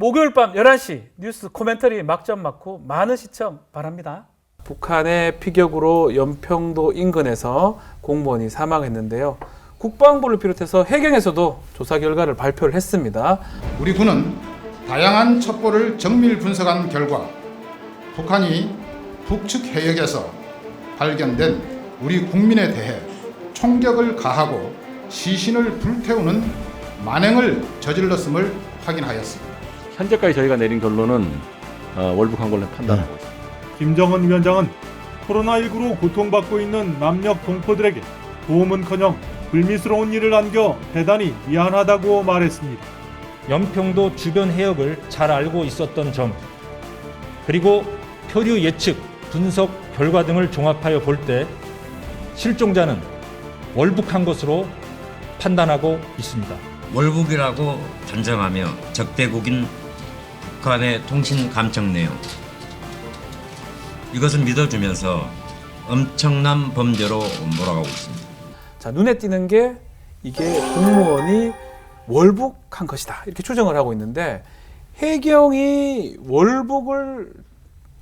목요일 밤 11시 뉴스 코멘터리 막점 맞고 많은 시청 바랍니다. 북한의 피격으로 연평도 인근에서 공무원이 사망했는데요. 국방부를 비롯해서 해경에서도 조사 결과를 발표를 했습니다. 우리 군은 다양한 첩보를 정밀 분석한 결과 북한이 북측 해역에서 발견된 우리 국민에 대해 총격을 가하고 시신을 불태우는 만행을 저질렀음을 확인하였습니다. 현재까지 저희가 내린 결론은 월북한 걸로 판단하고 있습니다. 김정은 위원장은 코로나19로 고통받고 있는 남녘 동포들에게 도움은커녕 불미스러운 일을 안겨 대단히 미안하다고 말했습니다. 연평도 주변 해역을 잘 알고 있었던 점, 그리고 표류 예측, 분석 결과 등을 종합하여 볼 때 실종자는 월북한 것으로 판단하고 있습니다. 월북이라고 단정하며 적대국인 북한의 통신 감청 내용, 이것을 믿어주면서 엄청난 범죄로 몰아가고 있습니다. 자, 눈에 띄는 게 이게 공무원이 월북한 것이다 이렇게 추정을 하고 있는데, 해경이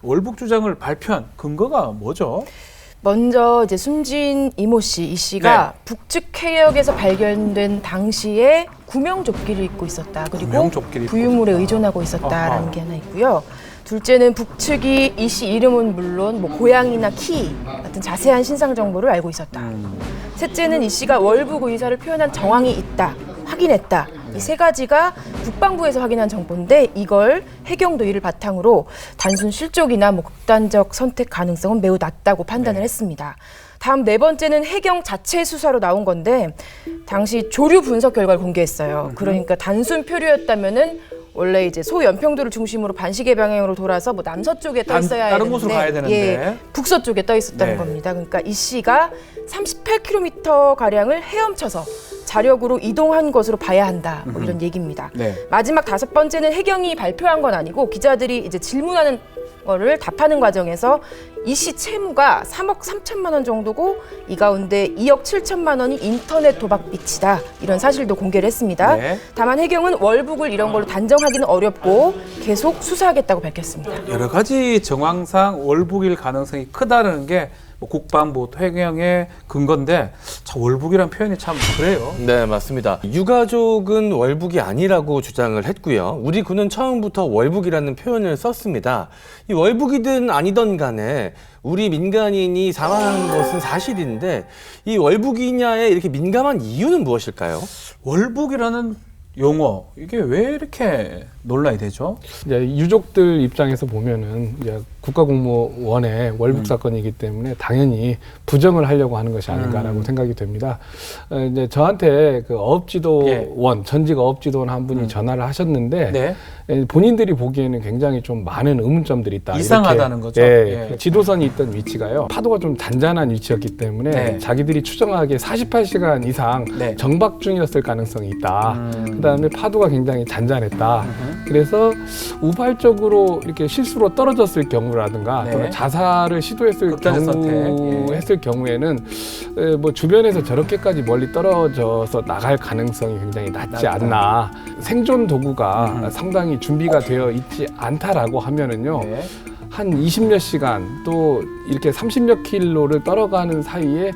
월북 주장을 발표한 근거가 뭐죠? 먼저 이제 숨진 이모 씨, 이 씨가 네. 북측 해역에서 발견된 당시에 구명조끼를 입고 있었다. 그리고 구명조끼를 입고 부유물에 있었다. 의존하고 있었다라는 아하. 게 하나 있고요. 둘째는 북측이 이 씨 이름은 물론 뭐 고향이나 키 같은 자세한 신상 정보를 알고 있었다. 셋째는 이 씨가 월북 의사를 표현한 정황이 있다, 확인했다. 이 세 가지가 국방부에서 확인한 정보인데, 이걸 해경도 이를 바탕으로 단순 실족이나 뭐 극단적 선택 가능성은 매우 낮다고 판단을 했습니다. 다음 네 번째는 해경 자체 수사로 나온 건데, 당시 조류 분석 결과를 공개했어요. 그러니까 단순 표류였다면은 원래 이제 소연평도를 중심으로 반시계 방향으로 돌아서 뭐 남서쪽에 떠 있어야 다른 되는데, 곳으로 가야 되는데. 예, 북서쪽에 떠 있었다는 네. 겁니다. 그러니까 이 씨가 38km 가량을 헤엄쳐서 자력으로 이동한 것으로 봐야 한다. 뭐 이런 얘기입니다. 네. 마지막 다섯 번째는 해경이 발표한 건 아니고 기자들이 이제 질문하는 거를 답하는 과정에서 이 씨 채무가 3억 3천만 원 정도고, 이 가운데 2억 7천만 원이 인터넷 도박 빚이다, 이런 사실도 공개를 했습니다. 네. 다만 해경은 월북을 이런 걸로 단정하기는 어렵고 계속 수사하겠다고 밝혔습니다. 여러 가지 정황상 월북일 가능성이 크다는 게 뭐 국방부, 해경의 근거인데, 자, 월북이란 표현이 참 그래요. 네, 맞습니다. 유가족은 월북이 아니라고 주장을 했고요. 우리 군은 처음부터 월북이라는 표현을 썼습니다. 이 월북이든 아니든 간에 우리 민간인이 사망한 것은 사실인데, 이 월북이냐에 이렇게 민감한 이유는 무엇일까요? 월북이라는 용어, 이게 왜 이렇게 논란이 되죠? 이제 유족들 입장에서 보면은 이제 국가공무원의 월북 사건이기 때문에 당연히 부정을 하려고 하는 것이 아닌가라고 생각이 됩니다. 이제 저한테 그 어업지도원, 전직 어업지도원 한 분이 전화를 하셨는데, 네. 본인들이 보기에는 굉장히 좀 많은 의문점들이 있다. 이상하다는 이렇게, 거죠? 예, 예. 지도선이 있던 위치가요, 파도가 좀 잔잔한 위치였기 때문에 네. 자기들이 추정하기에 48시간 이상 네. 정박 중이었을 가능성이 있다. 그다음에 파도가 굉장히 잔잔했다. 그래서 우발적으로 이렇게 실수로 떨어졌을 경우라든가, 네. 또는 자살을 시도했을 극단적 선택. 예. 했을 경우에는 뭐 주변에서 저렇게까지 멀리 떨어져서 나갈 가능성이 굉장히 낮지 낮다. 않나. 생존 도구가 상당히 준비가 되어 있지 않다라고 하면은요, 네. 한 20몇 시간 또 이렇게 30몇 킬로를 떨어가는 사이에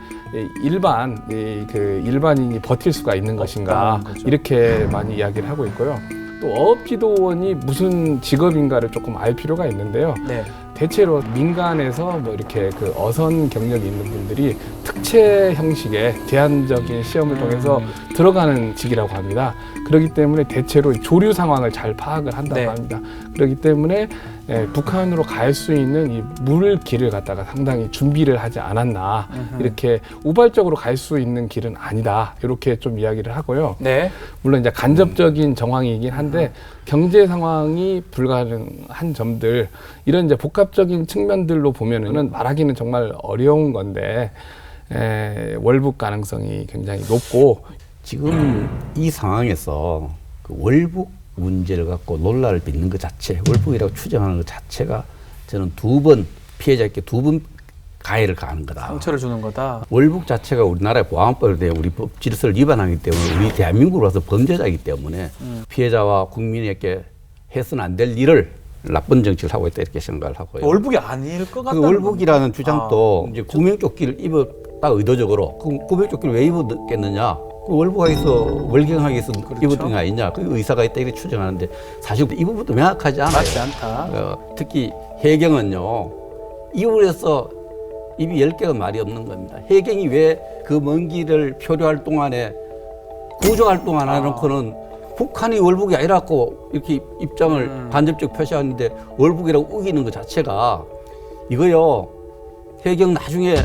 일반인이 버틸 수가 있는 것인가, 거죠. 이렇게 많이 이야기를 하고 있고요. 또 어업지도원이 무슨 직업인가를 조금 알 필요가 있는데요. 네. 대체로 민간에서 뭐 이렇게 그 어선 경력이 있는 분들이 특채 형식의 제한적인 시험을 통해서 들어가는 직이라고 합니다. 그렇기 때문에 대체로 조류 상황을 잘 파악을 한다고 네. 합니다. 그렇기 때문에 북한으로 갈 수 있는 이 물길을 갖다가 상당히 준비를 하지 않았나, 이렇게 우발적으로 갈 수 있는 길은 아니다, 이렇게 좀 이야기를 하고요. 네. 물론 이제 간접적인 정황이긴 한데, 경제 상황이 불가능한 점들, 이런 이제 복합적인 측면들로 보면은 말하기는 정말 어려운 건데, 월북 가능성이 굉장히 높고. 지금 이 상황에서 그 월북 문제를 갖고 논란을 빚는 것 자체, 월북이라고 추정하는 것 자체가 저는 피해자에게 두 번 가해를 가하는 거다. 상처를 주는 거다. 월북 자체가 우리나라의 보안법에 대해 우리 법 질서를 위반하기 때문에, 우리 대한민국으로 와서 범죄자이기 때문에 피해자와 국민에게 해서는 안 될 일을 나쁜 정치를 하고 있다 이렇게 생각을 하고요. 월북이 아닐 것 그 같다는 월북이라는 주장도 이제 구명조끼를 입었다 의도적으로 그 구명조끼를 왜 입었겠느냐? 그 월북하기 위해서 월경하기 위해서 입었던 게 아니냐? 그 의사가 있다 이렇게 추정하는데 사실 이 부분도 명확하지 않아요. 맞지 않다. 특히 해경은요. 이불에서 입이 10개가 말이 없는 겁니다. 해경이 왜 그 먼 길을 표류할 동안에 구조활동 안 해놓고는 북한이 월북이 아니라고 이렇게 입장을 간접적 표시하는데 월북이라고 우기는 것 자체가 이거요. 해경 나중에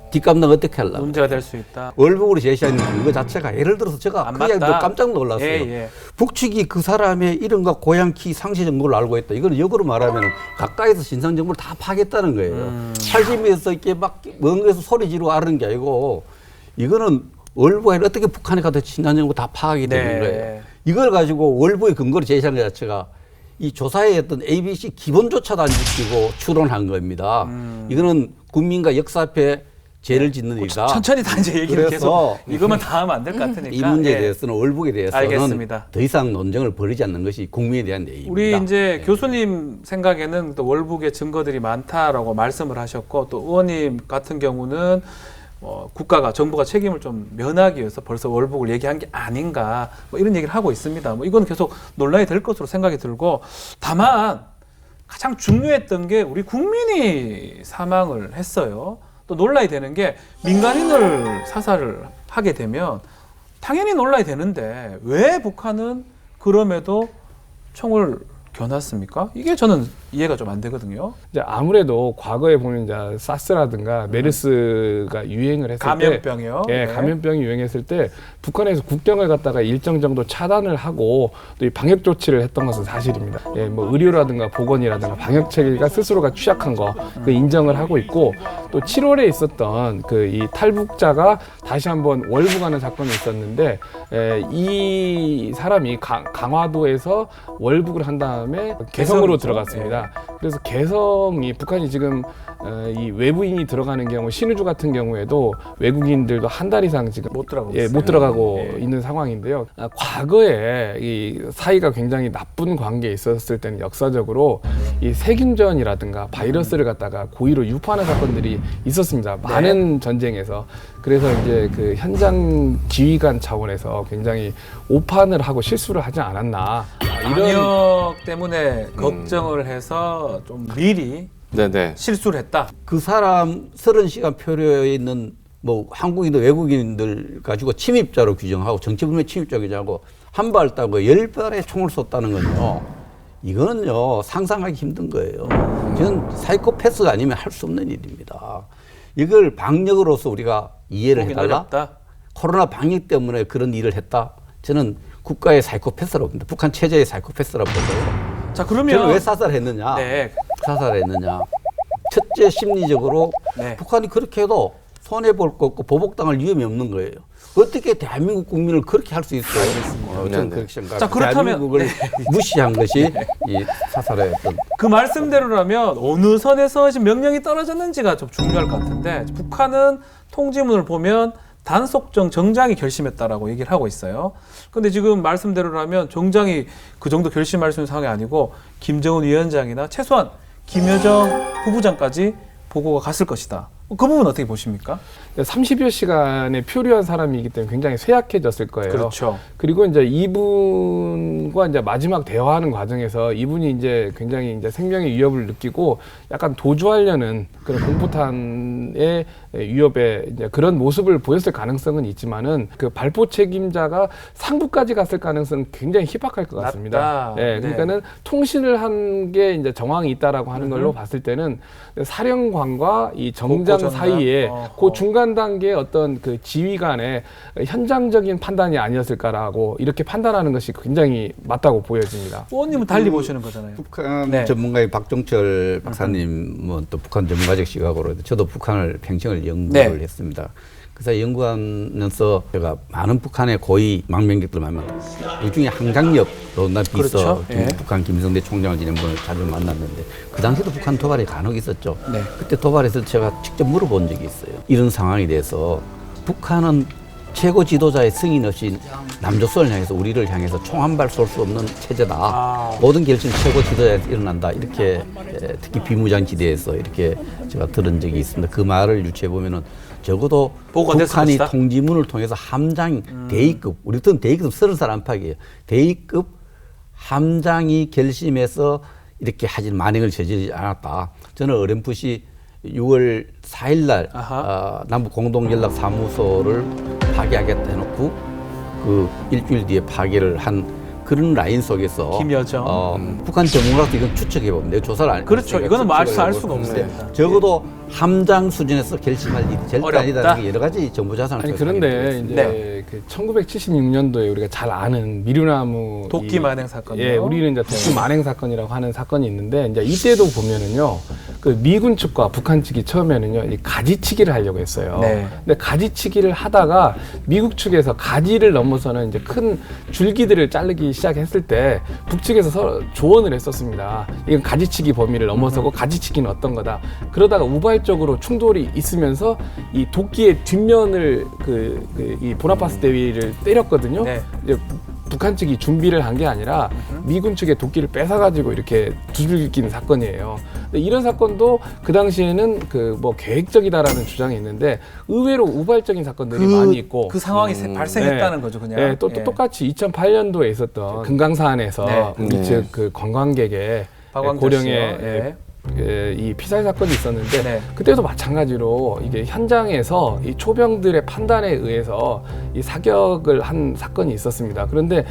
뒷감당 어떻게 하려고. 문제가 될 수 있다. 월북으로 제시하는 그거 자체가 예를 들어서 제가 안 그 이야기 맞다. 깜짝 놀랐어요. 예. 북측이 그 사람의 이름과 고향 키 상세 정보를 알고 있다. 이거는 역으로 말하면 가까이서 신상 정보를 다 파겠다는 거예요. 80m에서 이렇게 막 먼 곳에서 소리 지르고 아는 게 아니고 이거는 월북에 어떻게 북한에 가도 신상 정보 다 파악이 되는 거예요. 이걸 가지고 월북의 근거로 제시하는 것 자체가 이 조사에 어떤 ABC 기본조차도 안 지키고 추론한 겁니다. 이거는 국민과 역사 앞에 죄를 짓는 일이다. 천천히 다 이제 얘기를 계속 이것만 다 하면 안 될 것 같으니까. 이 문제에 대해서는 월북에 대해서는 알겠습니다. 더 이상 논쟁을 벌이지 않는 것이 국민에 대한 내입니다. 우리 이제 교수님 생각에는 또 월북의 증거들이 많다라고 말씀을 하셨고 또 의원님 같은 경우는 국가가 정부가 책임을 좀 면하기 위해서 벌써 월북을 얘기한 게 아닌가 뭐 이런 얘기를 하고 있습니다. 뭐 이건 계속 논란이 될 것으로 생각이 들고 다만 가장 중요했던 게 우리 국민이 사망을 했어요. 또 논란이 되는 게 민간인을 사살을 하게 되면 당연히 논란이 되는데 왜 북한은 그럼에도 총을 겨눴습니까? 이게 저는 이해가 좀 안 되거든요. 이제 아무래도 과거에 보면 이제 사스라든가 메르스가 유행을 했을 감염병이요. 때, 감염병이 유행했을 때 북한에서 국경을 갖다가 일정 정도 차단을 하고 또 이 방역 조치를 했던 것은 사실입니다. 뭐 의료라든가 보건이라든가 방역 체계가 스스로가 취약한 거 그 인정을 하고 있고 또 7월에 있었던 그 이 탈북자가 다시 한번 월북하는 사건이 있었는데 이 사람이 강화도에서 월북을 한 다음에 개성으로 들어갔습니다. 그래서 개성이 북한이 지금 이 외부인이 들어가는 경우 신의주 같은 경우에도 외국인들도 한 달 이상 지금 못 들어가고 있는 상황인데요. 과거에 이 사이가 굉장히 나쁜 관계에 있었을 때는 역사적으로 이 세균전이라든가 바이러스를 갖다가 고의로 유포하는 사건들이 있었습니다. 많은 전쟁에서. 그래서 이제 그 현장 지휘관 차원에서 굉장히 오판을 하고 실수를 하지 않았나. 방역 때문에 걱정을 해서 좀 미리 실수를 했다. 그 사람 30시간 표류에 있는 뭐 한국인들 외국인들 가지고 침입자로 규정하고 정치불명 침입자 규정하고 한 발 따고 10발의 총을 쐈다는 건요. 이거는요 상상하기 힘든 거예요. 저는 사이코패스가 아니면 할 수 없는 일입니다. 이걸 방역으로서 우리가 이해를 해달라. 어렵다. 코로나 방역 때문에 그런 일을 했다. 저는 국가의 사이코패스라고 봅니다. 북한 체제의 사이코패스라고 보고요. 자 그러면 저는 왜 사살했느냐? 사살했느냐? 첫째 심리적으로 북한이 그렇게 해도 손해 볼 거 없고 보복당할 위험이 없는 거예요. 어떻게 대한민국 국민을 그렇게 할 수 있어요? 저는 그렇게 생각합니다. 자 그렇다면 대한민국을 무시한 것이 이 사살의 어떤 그 말씀대로라면 어느 선에서 지금 명령이 떨어졌는지가 좀 중요할 것 같은데 북한은 통지문을 보면 단속정 정장이 결심했다라고 얘기를 하고 있어요. 근데 지금 말씀대로라면 정장이 그 정도 결심할 수 있는 상황이 아니고 김정은 위원장이나 최소한 김여정 부부장까지 보고가 갔을 것이다. 그 부분 어떻게 보십니까? 30여 시간에 표류한 사람이기 때문에 굉장히 쇠약해졌을 거예요. 그렇죠. 그리고 이제 이분과 이제 마지막 대화하는 과정에서 이분이 이제 굉장히 이제 생명의 위협을 느끼고 약간 도주하려는 그런 공포탄의 위협에 이제 그런 모습을 보였을 가능성은 있지만은 그 발포 책임자가 상부까지 갔을 가능성은 굉장히 희박할 것 같습니다. 그러니까는 통신을 한 게 이제 정황이 있다라고 하는 걸로 봤을 때는 사령관과 이 정장 사이에 그 중간 단계의 어떤 그 지휘관의 현장적인 판단이 아니었을까라고 이렇게 판단하는 것이 굉장히 맞다고 보여집니다. 의원님은 달리 보시는 거잖아요. 북한 전문가의 박종철 박사님은 또 북한 전문가적 시각으로 저도 북한을 평생을 연구를 했습니다. 그래서 연구하면서 제가 많은 북한의 고위 망명객들 만나면 그 중에 항장엽으로 나 비서 북한 김성대 총장을 지낸 분을 자주 만났는데 그 당시에도 북한 도발이 간혹 있었죠. 그때 도발에서 제가 직접 물어본 적이 있어요. 이런 상황에 대해서 북한은 최고 지도자의 승인 없이 남조선을 향해서 우리를 향해서 총 한 발 쏠 수 없는 체제다. 모든 결정 최고 지도자에서 일어난다. 이렇게 특히 비무장지대에서 이렇게 제가 들은 적이 있습니다. 그 말을 유추해 보면은 적어도 북한이 통지문을 통해서 함장 대위급, 우리 같은 대위급 30살 안팎이에요. 대위급 함장이 결심해서 이렇게 하진 만행을 저지르지 않았다. 저는 어렴풋이 6월 4일 날 남북 공동연락사무소를 파괴하겠다 해놓고 그 일주일 뒤에 파괴를 한 그런 라인 속에서 김여정 북한 전문가도 이건 추측해 봅니다. 조사를 안 그렇죠. 이거는 뭐 알 수가 없습니다. 적어도 함장 수준에서 결심할 일이 절대 아니다는 게 여러 가지 정보 자산을 아니 그런데 이제 그 1976년도에 우리가 잘 아는 미루나무 도끼 만행 사건이요. 예, 우리는 이제 도끼 만행 사건이라고 하는 사건이 있는데 이제 이때도 보면은요. 그 미군 측과 북한 측이 처음에는요. 이 가지치기를 하려고 했어요. 근데 가지치기를 하다가 미국 측에서 가지를 넘어서는 이제 큰 줄기들을 자르기 시작했을 때 북측에서 서로 조언을 했었습니다. 이건 가지치기 범위를 넘어서고 가지치기는 어떤 거다. 그러다가 우발적으로 충돌이 있으면서 이 도끼의 뒷면을 이 보나파스 대위를 때렸거든요. 이제 북한 측이 준비를 한 게 아니라 미군 측의 도끼를 뺏어가지고 이렇게 두들겨 끼는 사건이에요. 근데 이런 사건도 그 당시에는 그 뭐 계획적이다라는 주장이 있는데 의외로 우발적인 사건들이 많이 있고 그 상황이 발생했다는 거죠, 그냥. 네, 또 똑같이 2008년도에 있었던 금강산에서 이측 그 관광객의 고령의 이 피살 사건이 있었는데 그때도 마찬가지로 이게 현장에서 이 초병들의 판단에 의해서 이 사격을 한 사건이 있었습니다. 그런데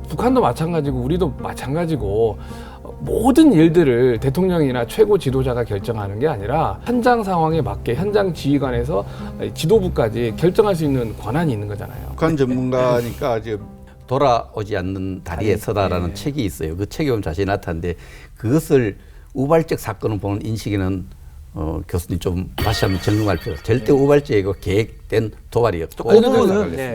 북한도 마찬가지고 우리도 마찬가지고 모든 일들을 대통령이나 최고 지도자가 결정하는 게 아니라 현장 상황에 맞게 현장 지휘관에서 지도부까지 결정할 수 있는 권한이 있는 거잖아요. 북한 전문가니까 지금 돌아오지 않는 다리에 서다라는 책이 있어요. 그 책에 보면 자세히 나타났는데 그것을 우발적 사건을 보는 인식에는 교수님 좀 다시 한번 점검할 필요가 절대 우발적이고 계획된 도발이었고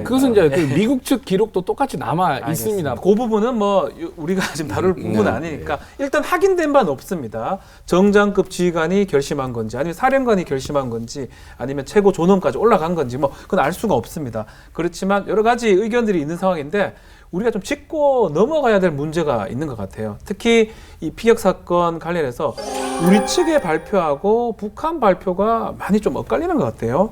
그것은 이제 그 미국 측 기록도 똑같이 남아 있습니다. 그 부분은 뭐 우리가 지금 다룰 부분은 아니니까 일단 확인된 바는 없습니다. 정장급 지휘관이 결심한 건지 아니면 사령관이 결심한 건지 아니면 최고 존엄까지 올라간 건지 뭐 그건 알 수가 없습니다. 그렇지만 여러 가지 의견들이 있는 상황인데 우리가 좀 짚고 넘어가야 될 문제가 있는 것 같아요. 특히 이 피격 사건 관련해서 우리 측의 발표하고 북한 발표가 많이 좀 엇갈리는 것 같아요.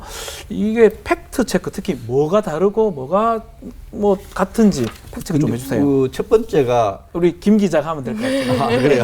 이게 팩트 체크, 특히 뭐가 다르고 뭐가 뭐 같은지 팩트 체크 좀 해주세요. 그 첫 번째가 우리 김 기자가 하면 될 것 같아요. 그래요.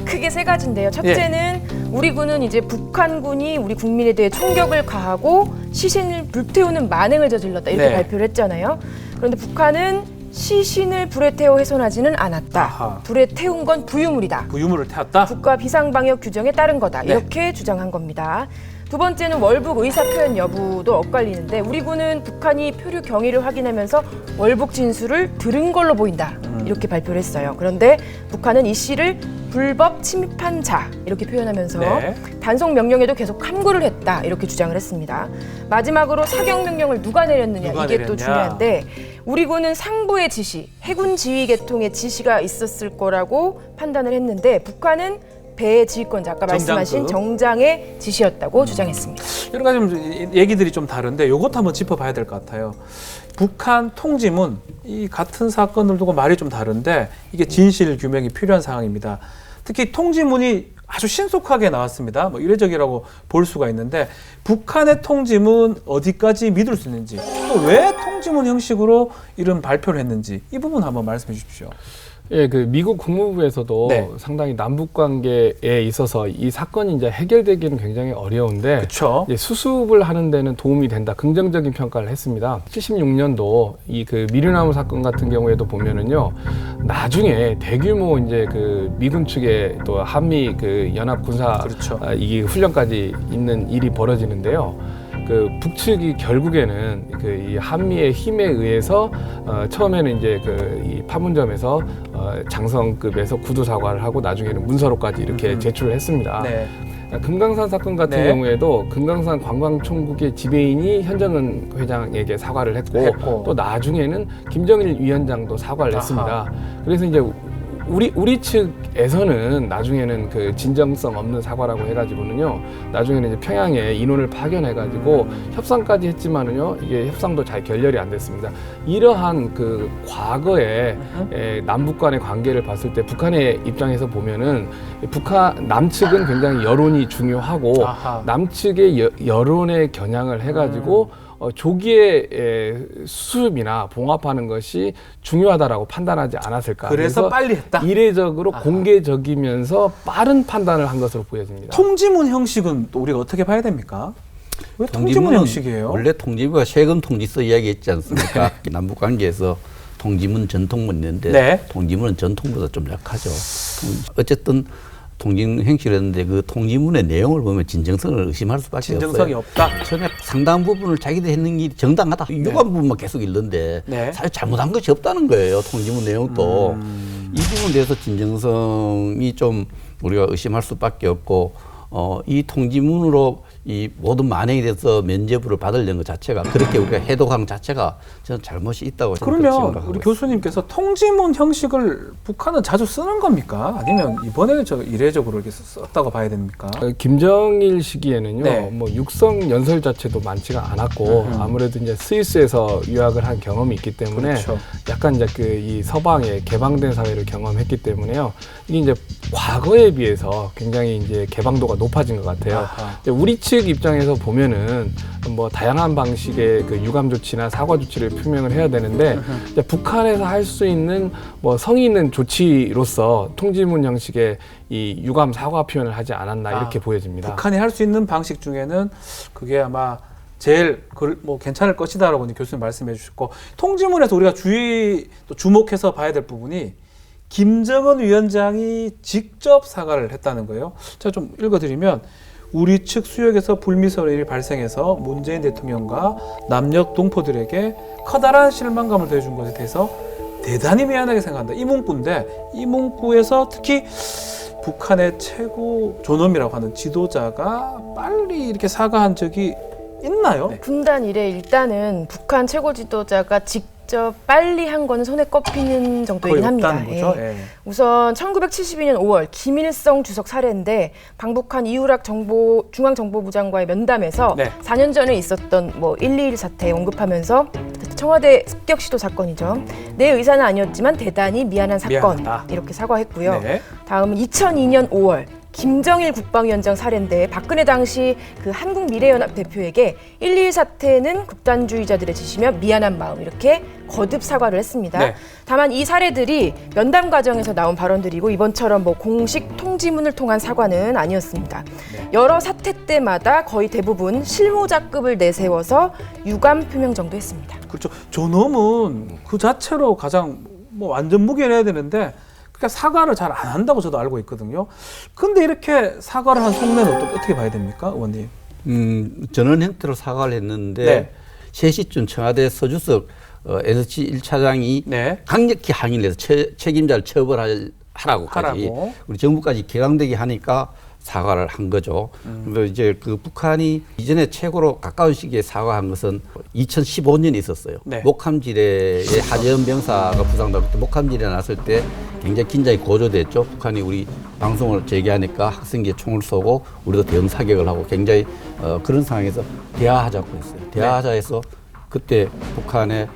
크게 세 가지인데요. 첫째는 우리 군은 이제 북한군이 우리 국민에 대해 총격을 가하고 시신을 불태우는 만행을 저질렀다 이렇게 발표를 했잖아요. 그런데 북한은 시신을 불에 태워 훼손하지는 않았다. 불에 태운 건 부유물이다. 부유물을 태웠다? 국가 비상방역 규정에 따른 거다. 이렇게 주장한 겁니다. 두 번째는 월북 의사표현 여부도 엇갈리는데 우리 군은 북한이 표류 경위를 확인하면서 월북 진술을 들은 걸로 보인다. 이렇게 발표를 했어요. 그런데 북한은 이 씨를 불법 침입한 자 이렇게 표현하면서 단속 명령에도 계속 함구를 했다. 이렇게 주장을 했습니다. 마지막으로 사격 명령을 누가 내렸느냐 이게 또 중요한데 우리 군은 상부의 지시, 해군 지휘 계통의 지시가 있었을 거라고 판단을 했는데 북한은 배의 지휘권자, 아까 말씀하신 정장의 지시였다고 주장했습니다. 여러 가지 얘기들이 좀 다른데 이것도 한번 짚어봐야 될 것 같아요. 북한 통지문, 이 같은 사건을 두고 말이 좀 다른데 이게 진실 규명이 필요한 상황입니다. 특히 통지문이 아주 신속하게 나왔습니다. 뭐 이례적이라고 볼 수가 있는데 북한의 통지문 어디까지 믿을 수 있는지 또 왜 통지문 형식으로 이런 발표를 했는지 이 부분 한번 말씀해 주십시오. 예, 그 미국 국무부에서도 상당히 남북 관계에 있어서 이 사건이 이제 해결되기는 굉장히 어려운데 이제 수습을 하는 데는 도움이 된다. 긍정적인 평가를 했습니다. 76년도 이 그 미르나무 사건 같은 경우에도 보면은요. 나중에 대규모 이제 그 미군 측의 또 한미 그 연합 군사 이 훈련까지 있는 일이 벌어지는데요. 그 북측이 결국에는 그 이 한미의 힘에 의해서 처음에는 이제 그 이 파문점에서 장성급에서 구두 사과를 하고 나중에는 문서로까지 이렇게 제출을 했습니다. 금강산 사건 같은 경우에도 금강산 관광총국의 지배인이 현정은 회장에게 사과를 했고 또 나중에는 김정일 위원장도 사과를 했습니다. 그래서 이제 우리 측에 에서는 나중에는 그 진정성 없는 사과라고 해가지고는요, 나중에는 이제 평양에 인원을 파견해가지고 협상까지 했지만은요, 이게 협상도 잘 결렬이 안 됐습니다. 이러한 그 과거에 남북 간의 관계를 봤을 때 북한의 입장에서 보면은 북한 남측은 굉장히 여론이 중요하고 아하. 남측의 여론에 겨냥을 해가지고 조기에 수습이나 봉합하는 것이 중요하다라고 판단하지 않았을까. 그래서 빨리 했다. 이례적으로 공개적이면서 빠른 판단을 한 것으로 보여집니다. 통지문 형식은 또 우리가 어떻게 봐야 됩니까? 왜 통지문 형식이에요? 원래 통지문가 세금 통지서 이야기했지 않습니까? 남북 관계에서 통지문 전통문 있는데 네. 통지문은 전통보다 좀 약하죠. 어쨌든 통지문 형식이었는데 그 통지문의 내용을 보면 진정성을 의심할 수밖에 진정성이 없어요. 없다. 처음에 상당 부분을 자기들이 했는 일이 정당하다. 유감 부분만 계속 읽는데 네. 사실 잘못한 것이 없다는 거예요. 통지문 내용도. 이 부분에 대해서 진정성이 좀 우리가 의심할 수밖에 없고 이 통지문으로 이 모든 만행에 대해서 면죄부를 받으려는 것 자체가 그렇게 우리가 해독한 자체가 저는 잘못이 있다고 그러면 생각합니다. 우리 교수님께서 통지문 형식을 북한은 자주 쓰는 겁니까? 아니면 이번에 저 이례적으로 이렇게 썼다고 봐야 됩니까? 김정일 시기에는요, 네. 뭐 육성 연설 자체도 많지가 않았고 아무래도 이제 스위스에서 유학을 한 경험이 있기 때문에 그렇죠. 약간 이제 그 이 서방의 개방된 사회를 경험했기 때문에요. 이게 이제 과거에 비해서 굉장히 이제 개방도가 높아진 것 같아요. 이제 우리 측 입장에서 보면은 뭐 다양한 방식의 그 유감 조치나 사과 조치를 표명을 해야 되는데 이제 북한에서 할 수 있는 뭐 성의 있는 조치로서 통지문 형식의 이 유감 사과 표현을 하지 않았나 이렇게 보여집니다. 북한이 할 수 있는 방식 중에는 그게 아마 제일 뭐 괜찮을 것이다라고 교수님 말씀해 주셨고, 통지문에서 우리가 또 주목해서 봐야 될 부분이 김정은 위원장이 직접 사과를 했다는 거예요. 제가 좀 읽어드리면, 우리 측 수역에서 불미스러운 일이 발생해서 문재인 대통령과 남녘 동포들에게 커다란 실망감을 더해준 것에 대해서 대단히 미안하게 생각한다. 이 문구인데, 이 문구에서 특히 북한의 최고 존엄이라고 하는 지도자가 빨리 이렇게 사과한 적이 있나요? 네. 분단 이래 일단은 북한 최고 지도자가 직접 빨리 한 거는 손에 꼽히는 정도이긴 거의 합니다. 없다는 거죠. 예. 예. 우선 1972년 5월 김일성 주석 사례인데, 방북한 이우락 중앙정보부장과의 면담에서 네. 4년 전에 있었던 뭐 121 사태 언급하면서 청와대 습격 시도 사건이죠. 내 의사는 아니었지만 대단히 미안한 사건, 미안하다. 이렇게 사과했고요. 네. 다음은 2002년 5월 김정일 국방위원장 사례인데, 박근혜 당시 그 한국미래연합 대표에게 121 사태는 극단주의자들의 짓이며 미안한 마음, 이렇게 거듭 사과를 했습니다. 네. 다만 이 사례들이 면담 과정에서 나온 발언들이고 이번처럼 뭐 공식 통지문을 통한 사과는 아니었습니다. 네. 여러 사태 때마다 거의 대부분 실무자급을 내세워서 유감 표명 정도 했습니다. 그렇죠. 존엄은 그 자체로 가장 뭐 완전 무결해야 되는데, 그러니까 사과를 잘 안 한다고 저도 알고 있거든요. 근데 이렇게 사과를 한 속내는 어떻게 봐야 됩니까, 의원님? 전원 형태로 사과를 했는데 네. 3시쯤 청와대 서주석 NSC 1차장이 네. 강력히 항의를 해서 책임자를 처벌하라고까지 우리 정부까지 격앙되게 하니까 사과를 한 거죠. 그래서 이제 그 북한이 이전에 최고로 가까운 시기에 사과한 것은 2015년에 있었어요. 네. 목함지뢰의 하재헌 병사가 부상당했을 때, 목함지뢰 났을 때 굉장히 긴장이 고조됐죠. 북한이 우리 방송을 재개하니까 학생기에 총을 쏘고 우리도 대응 사격을 하고 굉장히 그런 상황에서 대화하자고 했어요. 대화하자 해서 그때 북한의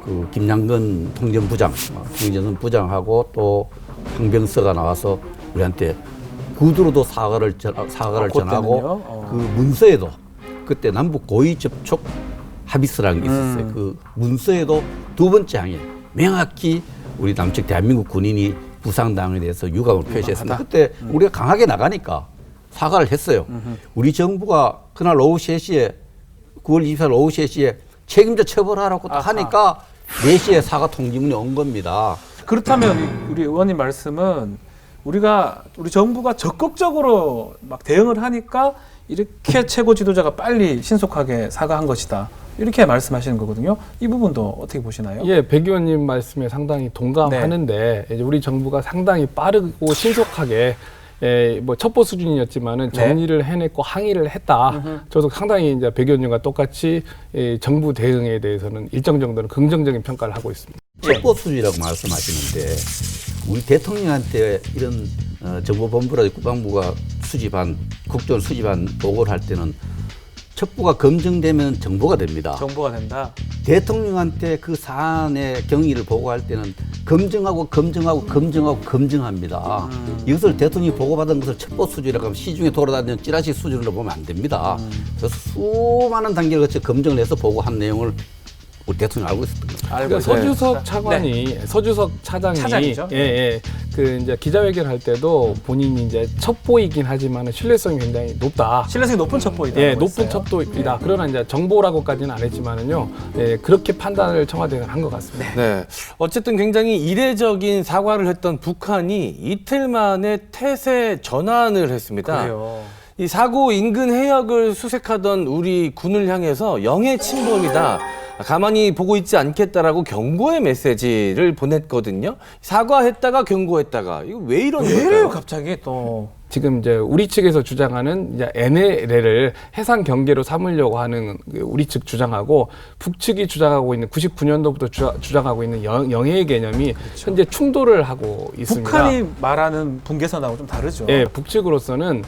그 김양근 통전부장, 통전선 부장하고 또 황병서가 나와서 우리한테 구두로도 사과를 전하고 그 문서에도 그때 남북 고위 접촉 합의서라는 게 있었어요. 그 문서에도 두 번째 항에 명확히 우리 남측 대한민국 군인이 부상당에 대해서 유감을 표시했습니다. 그때 우리가 강하게 나가니까 사과를 했어요. 우리 정부가 그날 오후 3시에 9월 24일 오후 3시에 책임자 처벌하라고 딱 하니까 4시에 사과 통지문이 온 겁니다. 그렇다면 우리 의원님 말씀은 우리 정부가 적극적으로 막 대응을 하니까 이렇게 최고 지도자가 빨리 신속하게 사과한 것이다, 이렇게 말씀하시는 거거든요. 이 부분도 어떻게 보시나요? 예, 백 의원님 말씀에 상당히 동감하는데, 이제 우리 정부가 상당히 빠르고 신속하게 뭐 첩보 수준이었지만은 정리를 해냈고 항의를 했다. 저도 상당히 이제 백 의원님과 똑같이 정부 대응에 대해서는 일정 정도는 긍정적인 평가를 하고 있습니다. 첩보 수준이라고 말씀하시는데 우리 대통령한테 이런 정보본부라든지 국방부가 수집한 국정을 수집한 보고를 할 때는 첩보가 검증되면 정보가 됩니다. 정보가 된다. 대통령한테 그 사안의 경위를 보고할 때는 검증합니다. 이것을 대통령이 보고받은 것을 첩보 수준이라고 하면 시중에 돌아다니는 찌라시 수준으로 보면 안 됩니다. 그래서 수많은 단계를 거쳐 검증을 해서 보고한 내용을 우리 대통령이 알고 있었던 거죠. 그러니까 서주석 차관이 서주석 차장이 그 이제 기자회견 할 때도 본인이 이제 첩보이긴 하지만 신뢰성이 굉장히 높다. 신뢰성이 높은 첩보이다. 예, 높은 첩보이다. 그러나 이제 정보라고까지는 안 했지만은요. 예, 그렇게 판단을 청와대는 한 것 같습니다. 네. 어쨌든 굉장히 이례적인 사과를 했던 북한이 이틀 만에 태세 전환을 했습니다. 그래요. 이 사고 인근 해역을 수색하던 우리 군을 향해서 영해 침범이다. 가만히 보고 있지 않겠다라고 경고의 메시지를 보냈거든요. 사과했다가 경고했다가 이거 왜 이런 왜 걸까요? 이래요 갑자기 또. 지금 이제 우리 측에서 주장하는 이제 NLL을 해상 경계로 삼으려고 하는 우리 측 주장하고 북측이 주장하고 있는 99년도부터 주장하고 있는 영해의 개념이 현재 충돌을 하고 있습니다. 북한이 말하는 분계선하고 좀 다르죠. 예, 북측으로서는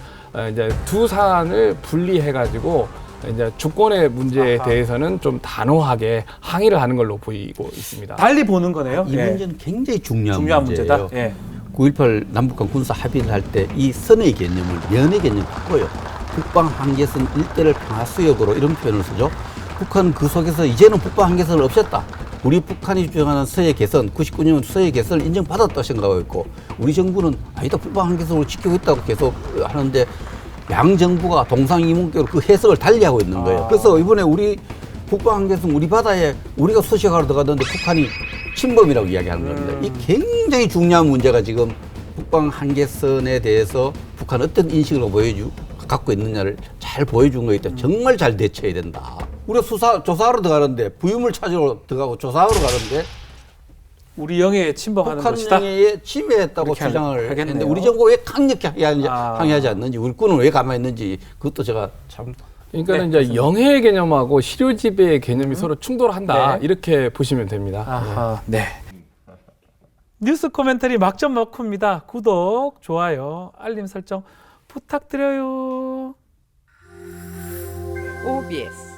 이제 두 사안을 분리해가지고 이제 주권의 문제에 대해서는 좀 단호하게 항의를 하는 걸로 보이고 있습니다. 달리 보는 거네요. 이 문제는 굉장히 중요한 문제다. 문제예요. 예. 9.18 남북한 군사 합의를 할 때 이 선의 개념을 면의 개념을 바꿔요. 북방 한계선 일대를 평화수역으로 이런 표현을 쓰죠. 북한은 그 속에서 이제는 북방 한계선을 없앴다. 우리 북한이 주장하는 서해 개선, 99년 서해 개선을 인정받았다고 생각하고 있고 우리 정부는 아니다 북방 한계선을 지키고 있다고 계속 하는데 양 정부가 동상이몽계로 그 해석을 달리하고 있는 거예요. 그래서 이번에 우리 북방 한계선 우리 바다에 우리가 수색하러 들어갔는데 북한이 침범이라고 이야기하는 겁니다. 이 굉장히 중요한 문제가 지금 북방 한계선에 대해서 북한 어떤 인식을 갖고 있느냐를 잘 보여준 거기 때문에 정말 잘 대처해야 된다. 우리가 조사하러 들어가는데 부유물 찾으러 들어가고 조사하러 가는데 우리 영해에 침범하는 것이다. 북한 영해에 침해했다고 주장을 했는데 우리 정부가 왜 강력히 항의하지 않는지 우리 군은 왜 가만히 있는지 그것도 제가 참 그러니까 이제 영해의 개념하고 실효 지배의 개념이 서로 충돌한다 이렇게 보시면 됩니다. 아하, 네. 뉴스 코멘터리 막점 먹후입니다. 구독, 좋아요, 알림 설정 부탁드려요. OBS